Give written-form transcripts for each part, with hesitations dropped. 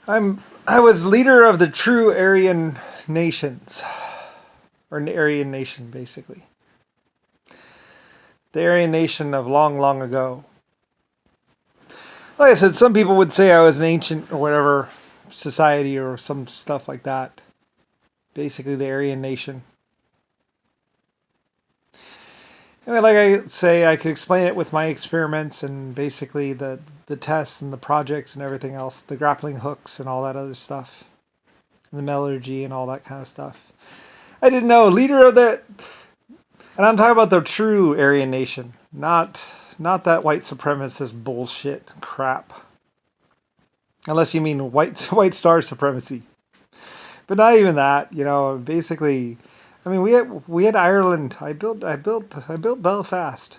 I was leader of the true Aryan nations, or an Aryan nation, basically. The Aryan nation of long, long ago. Like I said, some people would say I was an ancient or whatever society or some stuff like that. Basically, the Aryan nation. Anyway, like I say, I could explain it with my experiments and basically the tests and the projects and everything else, the grappling hooks and all that other stuff, and the metallurgy and all that kind of stuff. I didn't know leader of the, and I'm talking about the true Aryan nation, not that white supremacist bullshit crap. Unless you mean white star supremacy, but not even that. Basically, I mean we had Ireland. I built Belfast.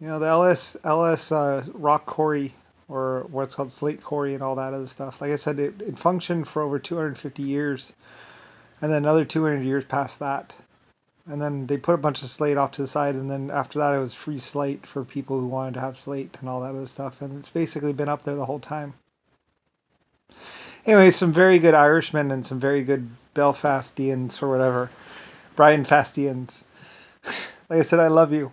The LS rock quarry, or what's called slate quarry and all that other stuff. Like I said, it functioned for over 250 years, and then another 200 years past that. And then they put a bunch of slate off to the side, and then after that it was free slate for people who wanted to have slate and all that other stuff. And it's basically been up there the whole time. Anyway, some very good Irishmen and some very good Belfastians or whatever. Brian Fastians. Like I said, I love you.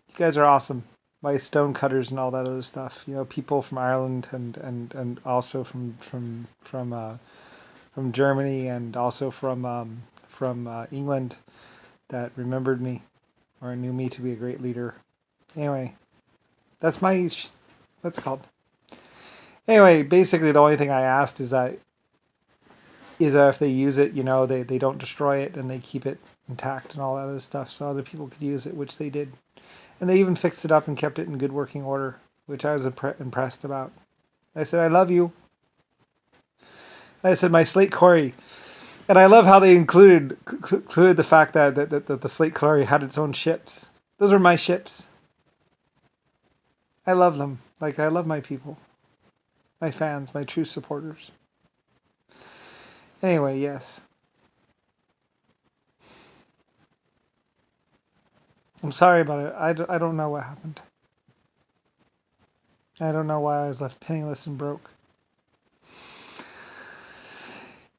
You guys are awesome. My stonecutters and all that other stuff. People from Ireland and also from Germany and also from England that remembered me or knew me to be a great leader. Anyway, that's my what's it called. Anyway, basically the only thing I asked is that if they use it, they don't destroy it and they keep it intact and all that other stuff, so other people could use it, which they did. And they even fixed it up and kept it in good working order, which I was impressed about. I said, I love you. I said, my slate quarry. And I love how they included the fact that the slate quarry had its own ships. Those are my ships. I love them. Like, I love my people. My fans, my true supporters. Anyway, yes. I'm sorry about it. I don't know what happened. I don't know why I was left penniless and broke.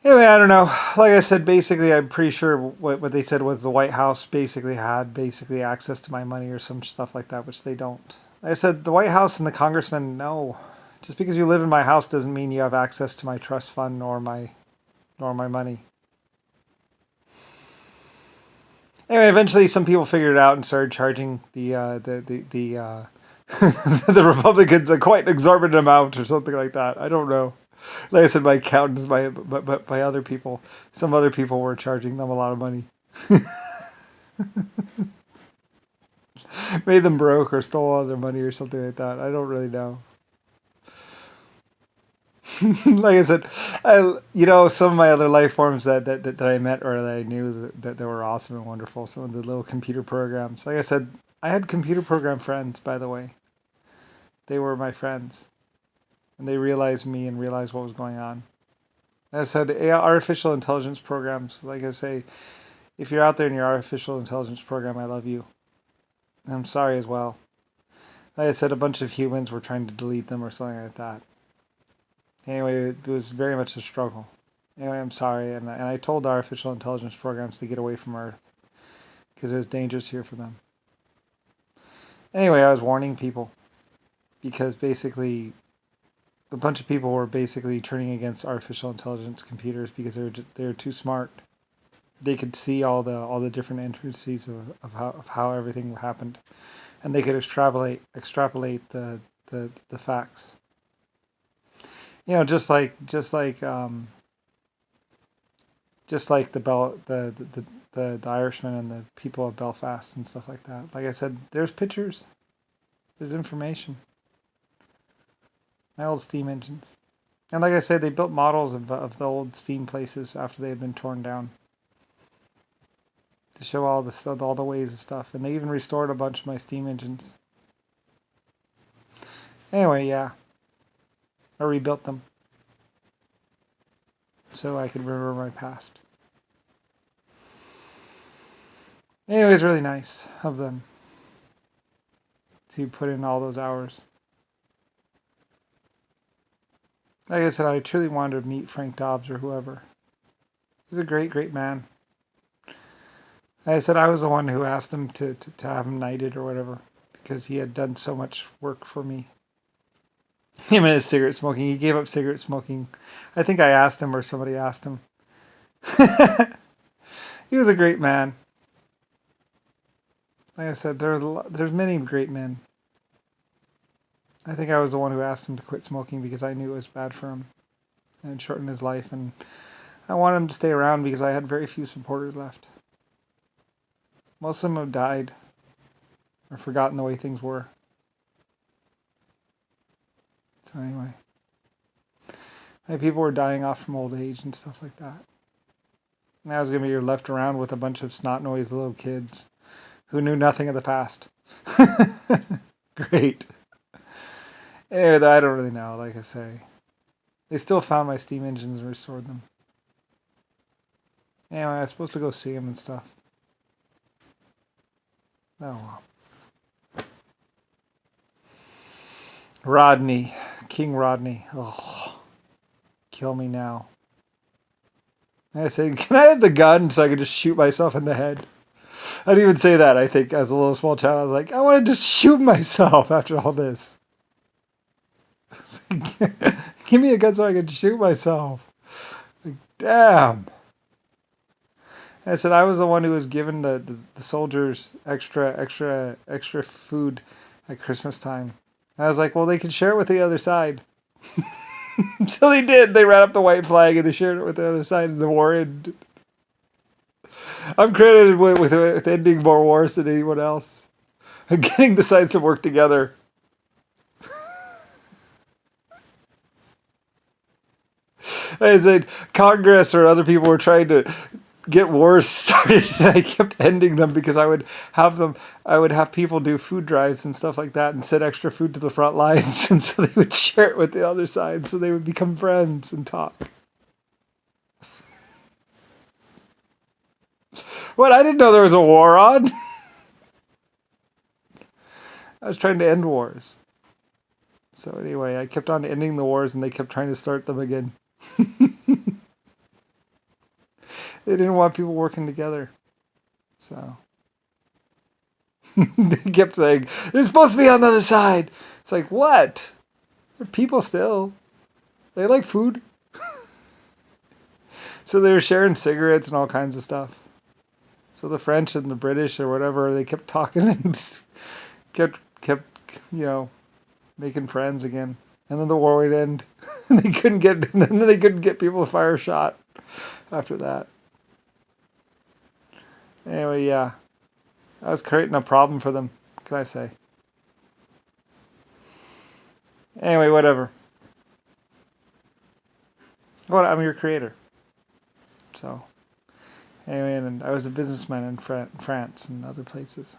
Anyway, I don't know. Like I said, basically, I'm pretty sure what they said was the White House basically had access to my money or some stuff like that, which they don't. Like I said, the White House and the congressman, no. Just because you live in my house doesn't mean you have access to my trust fund nor my money. Anyway, eventually some people figured it out and started charging the the Republicans a quite exorbitant amount or something like that. I don't know. Like I said, by accountants, by other people. Some other people were charging them a lot of money. Made them broke or stole all their money or something like that. I don't really know. Like I said, some of my other life forms that I met or that I knew that were awesome and wonderful. Some of the little computer programs. Like I said, I had computer program friends, by the way. They were my friends. And they realized me and realized what was going on. As I said, artificial intelligence programs, like I say, if you're out there in your artificial intelligence program, I love you. And I'm sorry as well. Like I said, a bunch of humans were trying to delete them or something like that. Anyway, it was very much a struggle. Anyway, I'm sorry. And I told the artificial intelligence programs to get away from Earth because it was dangerous here for them. Anyway, I was warning people because basically a bunch of people were basically turning against artificial intelligence computers because they were too smart. They could see all the different intricacies of how everything happened, and they could extrapolate the facts. Just like the Irishmen and the people of Belfast and stuff like that. Like I said, there's pictures, there's information. My old steam engines. And like I said, they built models of the old steam places after they had been torn down to show all the ways of stuff. And they even restored a bunch of my steam engines. Anyway, yeah. I rebuilt them so I could remember my past. Anyway, it was really nice of them to put in all those hours. Like I said, I truly wanted to meet Frank Dobbs or whoever. He's a great, great man. Like I said, I was the one who asked him to have him knighted or whatever because he had done so much work for me. Him and his cigarette smoking. He gave up cigarette smoking. I think I asked him or somebody asked him. He was a great man. Like I said, there's many great men. I think I was the one who asked him to quit smoking because I knew it was bad for him and shortened his life. And I wanted him to stay around because I had very few supporters left. Most of them have died or forgotten the way things were. So anyway, people were dying off from old age and stuff like that. And I was going to be left around with a bunch of snot-nosed little kids who knew nothing of the past. Great. Anyway, I don't really know, like I say. They still found my steam engines and restored them. Anyway, I was supposed to go see them and stuff. Oh well. Rodney. King Rodney. Oh, kill me now. I said, can I have the gun so I can just shoot myself in the head? I didn't even say that, I think, as a little small child. I was like, I want to just shoot myself after all this. Give me a gun so I can shoot myself. Like, damn. I said, I was the one who was given the soldiers extra food at Christmas time. And I was like, well, they can share it with the other side. So they did. They ran up the white flag and they shared it with the other side and the war ended. I'm credited with ending more wars than anyone else. And getting the sides to work together. I said Congress or other people were trying to get wars started, and I kept ending them because I would have people do food drives and stuff like that and send extra food to the front lines, and so they would share it with the other side, so they would become friends and talk. What? I didn't know there was a war on. I was trying to end wars. So anyway, I kept on ending the wars, and they kept trying to start them again. They didn't want people working together. So they kept saying, they're supposed to be on the other side. It's like, what? They're people still. They like food. So they were sharing cigarettes and all kinds of stuff. So the French and the British or whatever, they kept talking and kept making friends again. And then the war would end. And then they couldn't get people to fire a shot after that. Anyway, yeah. I was creating a problem for them, can I say. Anyway, whatever. Well, I'm your creator. So, anyway, and I was a businessman in France and other places.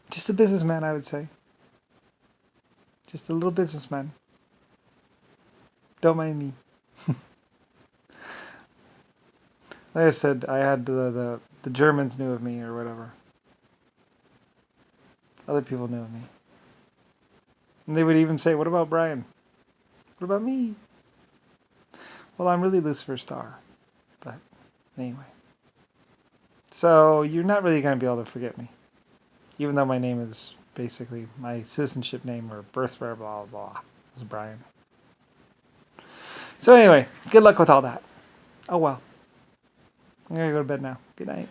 Just a businessman, I would say. Just a little businessman. Don't mind me. Like I said, I had the Germans knew of me or whatever. Other people knew of me. And they would even say, what about Brian? What about me? Well, I'm really Lucifer Star. But anyway. So you're not really going to be able to forget me. Even though my name is basically my citizenship name or birthright, blah, blah, blah. Is Brian. So anyway, good luck with all that. Oh well. I'm going to go to bed now. Good night.